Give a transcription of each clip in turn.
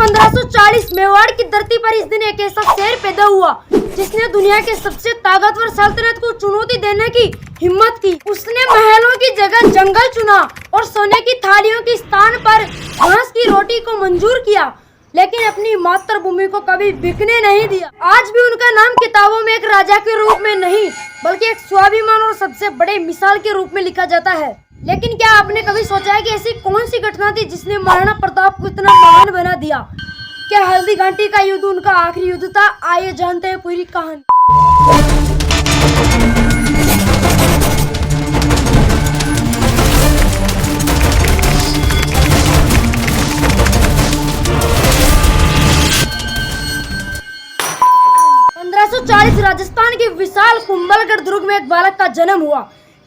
1540 मेवाड़ की धरती पर इस दिन एक ऐसा शेर पैदा हुआ जिसने दुनिया के सबसे ताकतवर सल्तनत को चुनौती देने की हिम्मत की। उसने महलों की जगह जंगल चुना और सोने की थालियों के स्थान पर घास की रोटी को मंजूर किया, लेकिन अपनी मातृभूमि को कभी बिकने नहीं दिया। आज भी उनका नाम किताबों में एक राजा के रूप में नहीं बल्कि एक स्वाभिमान और सबसे बड़े मिसाल के रूप में लिखा जाता है। लेकिन क्या आपने कभी सोचा है कि ऐसी कौन सी घटना थी जिसने महाराणा प्रताप को इतना महान बना दिया? क्या हल्दी घाटी का युद्ध उनका आखिरी युद्ध था? आइए जानते हैं पूरी कहानी। राजस्थान के विशाल कुंभलगढ़ दुर्ग में एक बालक का जन्म हुआ।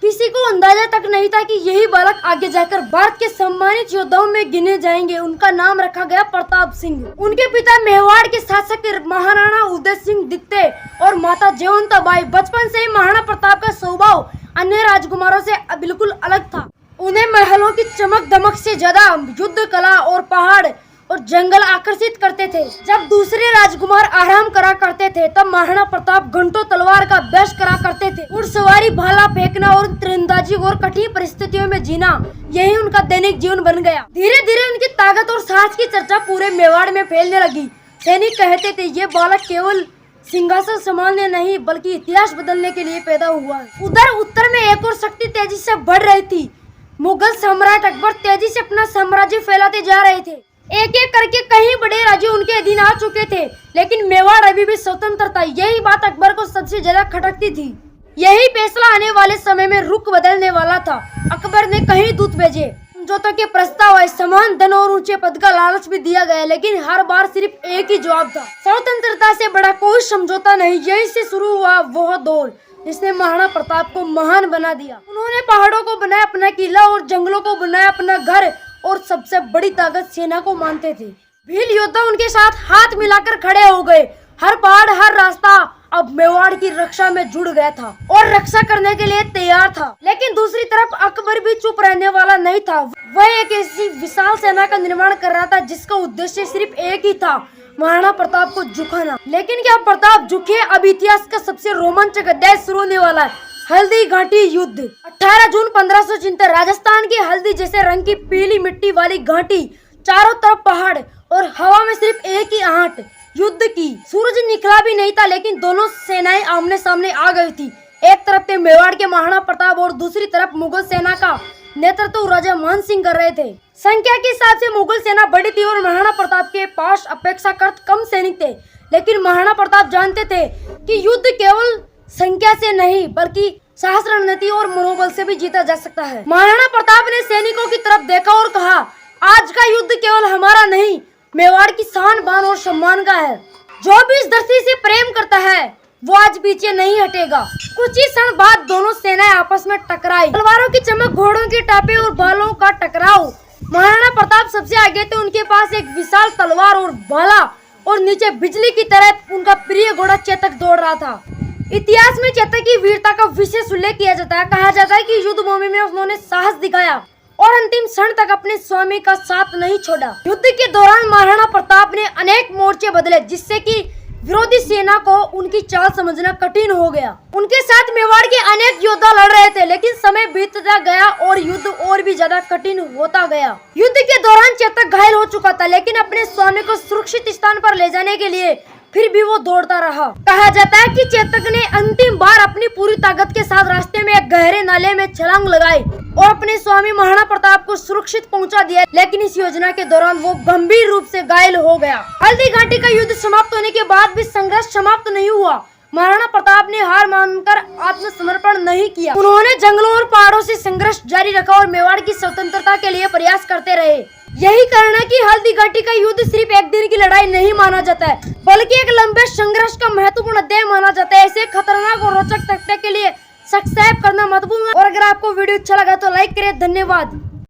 किसी को अंदाजा तक नहीं था कि यही बालक आगे जाकर भारत के सम्मानित योद्धाओं में गिने जाएंगे। उनका नाम रखा गया प्रताप सिंह। उनके पिता मेवाड़ के शासक महाराणा उदय सिंह दित्ते और माता जयवंताबाई। बचपन से ही महाराणा प्रताप का स्वभाव अन्य राजकुमारों से बिल्कुल अलग था। उन्हें महलों की चमक दमक से ज्यादा युद्ध कला और पहाड़ और जंगल आकर्षित करते थे। जब दूसरे राजकुमार आराम करा करते थे तब महाराणा प्रताप घंटों तलवार का अभ्यास करा करते थे। घुड़सवारी, भाला फेंकना और तीरंदाजी और कठिन परिस्थितियों में जीना, यही उनका दैनिक जीवन बन गया। धीरे धीरे उनकी ताकत और साहस की चर्चा पूरे मेवाड़ में फैलने लगी। सैनिक कहते थे ये बालक केवल सिंहासन संभालने नहीं बल्कि इतिहास बदलने के लिए पैदा हुआ है। उधर उत्तर में एक और शक्ति तेजी से बढ़ रही थी। मुगल सम्राट अकबर तेजी से अपना साम्राज्य फैलाते जा रहे थे। एक एक करके कई बड़े राज्य उनके अधीन आ चुके थे, लेकिन मेवाड़ अभी भी स्वतंत्र था। यही बात अकबर को सबसे ज्यादा खटकती थी। यही फैसला आने वाले समय में रुख बदलने वाला था। अकबर ने कई दूत भेजे, समझौते के प्रस्ताव आए, समान धन और ऊंचे पद का लालच भी दिया गया, लेकिन हर बार सिर्फ एक ही जवाब था, स्वतंत्रता से बड़ा कोई समझौता नहीं। यही से शुरू हुआ वह दौर जिसने महाराणा प्रताप को महान बना दिया। उन्होंने पहाड़ों को बनाया अपना किला और जंगलों को बनाया अपना घर और सबसे बड़ी ताकत सेना को मानते थे। भील योद्धा उनके साथ हाथ मिलाकर खड़े हो गए। हर पहाड़, हर रास्ता अब मेवाड़ की रक्षा में जुड़ गया था और रक्षा करने के लिए तैयार था। लेकिन दूसरी तरफ अकबर भी चुप रहने वाला नहीं था। वह एक ऐसी विशाल सेना का निर्माण कर रहा था जिसका उद्देश्य सिर्फ एक ही था, महाराणा प्रताप को झुकाना। लेकिन क्या प्रताप झुके? अब इतिहास का सबसे रोमांचक अध्याय शुरू होने वाला है, हल्दी घाटी युद्ध। 18 जून 1573 राजस्थान की हल्दी जैसे रंग की पीली मिट्टी वाली घाटी, चारों तरफ पहाड़ और हवा में सिर्फ एक ही आहट युद्ध की। सूरज निकला भी नहीं था, लेकिन दोनों सेनाएं आमने सामने आ गई थी। एक तरफ थे मेवाड़ के महाराणा प्रताप और दूसरी तरफ मुगल सेना का नेतृत्व राजा मान सिंह कर रहे थे। संख्या के हिसाब से मुगल सेना बड़ी थी और महाराणा प्रताप के पास अपेक्षाकृत कम सैनिक थे, लेकिन महाराणा प्रताप जानते थे कि युद्ध केवल संख्या से नहीं बल्कि साहस, रणनीति और मनोबल से भी जीता जा सकता है। महाराणा प्रताप ने सैनिकों की तरफ देखा और कहा, आज का युद्ध केवल हमारा नहीं, मेवाड़ की शान, बान और सम्मान का है। जो भी इस धरती से प्रेम करता है वो आज पीछे नहीं हटेगा। कुछ ही क्षण बाद दोनों सेनाएं आपस में टकराई। तलवारों की चमक, घोड़ों के टापे और भालों का टकराव। महाराणा प्रताप सबसे आगे थे। उनके पास एक विशाल तलवार और भाला और नीचे बिजली की तरह उनका प्रिय घोड़ा चेतक दौड़ रहा था। इतिहास में चेतक की वीरता का विशेष उल्लेख किया जाता है। कहा जाता है कि युद्ध भूमि में उन्होंने साहस दिखाया और अंतिम क्षण तक अपने स्वामी का साथ नहीं छोड़ा। युद्ध के दौरान महाराणा प्रताप ने अनेक मोर्चे बदले, जिससे कि विरोधी सेना को उनकी चाल समझना कठिन हो गया। उनके साथ मेवाड़ के अनेक योद्धा लड़ रहे थे, लेकिन समय बीतता गया और युद्ध और भी ज्यादा कठिन होता गया। युद्ध के दौरान चेतक घायल हो चुका था, लेकिन अपने स्वामी को सुरक्षित स्थान पर ले जाने के लिए फिर भी वो दौड़ता रहा। कहा जाता है कि चेतक ने अंतिम बार अपनी पूरी ताकत के साथ रास्ते में एक गहरे नाले में छलांग लगाई और अपने स्वामी महाराणा प्रताप को सुरक्षित पहुंचा दिया, लेकिन इस योजना के दौरान वो गंभीर रूप से घायल हो गया। हल्दी घाटी का युद्ध समाप्त होने के बाद भी संघर्ष समाप्त नहीं हुआ। महाराणा प्रताप ने हार मानकर आत्मसमर्पण नहीं किया। उन्होंने जंगलों और पहाड़ों से संघर्ष जारी रखा और मेवाड़ की स्वतंत्रता के लिए प्रयास करते रहे। यही कारण है कि हल्दी घाटी का युद्ध सिर्फ एक दिन की लड़ाई नहीं माना जाता है, बल्कि एक लंबे संघर्ष का महत्वपूर्ण अध्याय माना जाता है। ऐसे खतरनाक और रोचक तथ्य के लिए सब्सक्राइब करना मत भूलना। और अगर आपको वीडियो अच्छा लगा तो लाइक करें। धन्यवाद।